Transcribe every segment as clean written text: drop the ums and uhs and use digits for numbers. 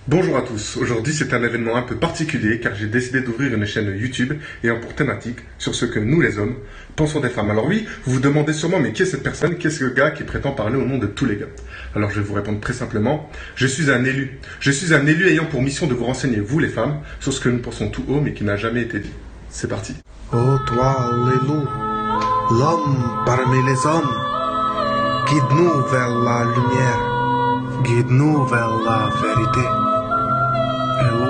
Bonjour à tous, aujourd'hui c'est un événement un peu particulier car j'ai décidé d'ouvrir une chaîne YouTube ayant pour thématique sur ce que nous les hommes pensons des femmes. Alors oui, vous vous demandez sûrement mais qui est cette personne, qui est ce gars qui prétend parler au nom de tous les gars? Alors je vais vous répondre très simplement, je suis un élu. Je suis un élu ayant pour mission de vous renseigner, vous les femmes, sur ce que nous pensons tout haut mais qui n'a jamais été dit. C'est parti. Ô toi, l'élu, l'homme parmi les hommes, guide-nous vers la lumière, guide-nous vers la vérité. Hello.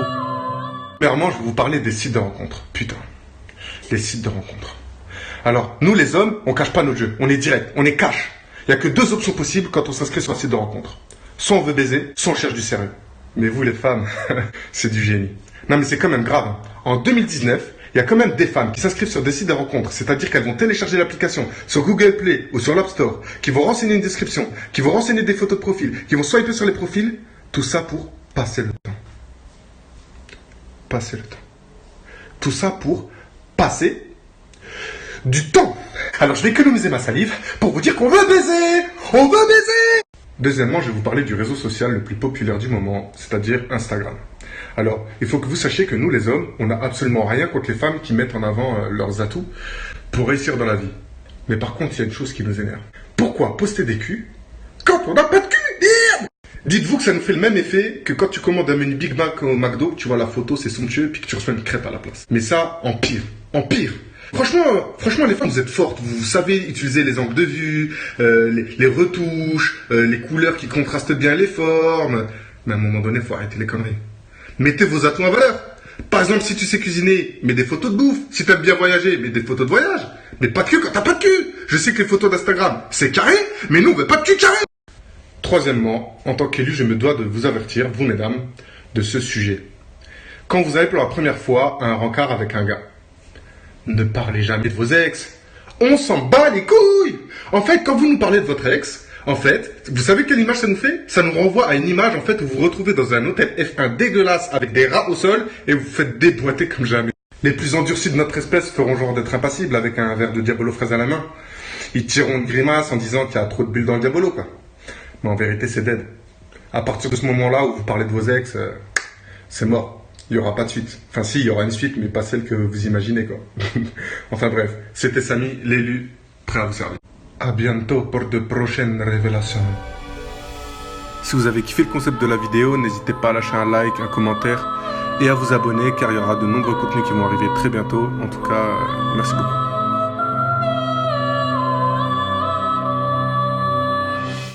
Premièrement, je vais vous parler des sites de rencontres. Putain, les sites de rencontres. Alors, nous les hommes, on cache pas notre jeu, on est direct, on est cash. Il n'y a que deux options possibles quand on s'inscrit sur un site de rencontre. Soit on veut baiser, soit on cherche du sérieux. Mais vous les femmes, c'est du génie. Non mais c'est quand même grave. En 2019, il y a quand même des femmes qui s'inscrivent sur des sites de rencontres, c'est-à-dire qu'elles vont télécharger l'application sur Google Play ou sur l'App Store, qui vont renseigner une description, qui vont renseigner des photos de profil, qui vont swiper sur les profils, tout ça pour passer le temps. Passer le temps. Tout ça pour passer du temps. Alors je vais économiser ma salive pour vous dire qu'on veut baiser. On veut baiser. Deuxièmement, je vais vous parler du réseau social le plus populaire du moment, c'est-à-dire Instagram. Alors, il faut que vous sachiez que nous, les hommes, on n'a absolument rien contre les femmes qui mettent en avant leurs atouts pour réussir dans la vie. Mais par contre, il y a une chose qui nous énerve. Pourquoi poster des culs quand on n'a pas de cul? Merde. Dites-vous que ça nous fait le même effet que quand tu commandes un menu Big Mac au McDo, tu vois la photo, c'est somptueux, puis que tu reçois une crêpe à la place. Mais ça, en pire. En pire. Franchement, les femmes, vous êtes fortes. Vous savez utiliser les angles de vue, les retouches, les couleurs qui contrastent bien les formes. Mais à un moment donné, il faut arrêter les conneries. Mettez vos atouts en valeur. Par exemple, si tu sais cuisiner, mets des photos de bouffe. Si tu aimes bien voyager, mets des photos de voyage. Mais pas de cul quand t'as pas de cul. Je sais que les photos d'Instagram, c'est carré, mais nous, on veut pas de cul carré. Troisièmement, en tant qu'élu, je me dois de vous avertir, vous mesdames, de ce sujet. Quand vous avez pour la première fois un rencard avec un gars, ne parlez jamais de vos ex. On s'en bat les couilles. En fait, quand vous nous parlez de votre ex, en fait, vous savez quelle image ça nous fait? Ça nous renvoie à une image, en fait, où vous vous retrouvez dans un hôtel F1 dégueulasse avec des rats au sol et vous vous faites déboîter comme jamais. Les plus endurcis de notre espèce feront genre d'être impassibles avec un verre de Diabolo fraise à la main. Ils tireront une grimace en disant qu'il y a trop de bulles dans le Diabolo, quoi. Mais en vérité, c'est dead. À partir de ce moment-là où vous parlez de vos ex, c'est mort. Il n'y aura pas de suite. Enfin si, il y aura une suite, mais pas celle que vous imaginez, quoi. Enfin bref, c'était Samy, l'élu, prêt à vous servir. À bientôt pour de prochaines révélations. Si vous avez kiffé le concept de la vidéo, n'hésitez pas à lâcher un like, un commentaire et à vous abonner car il y aura de nombreux contenus qui vont arriver très bientôt. En tout cas, merci beaucoup.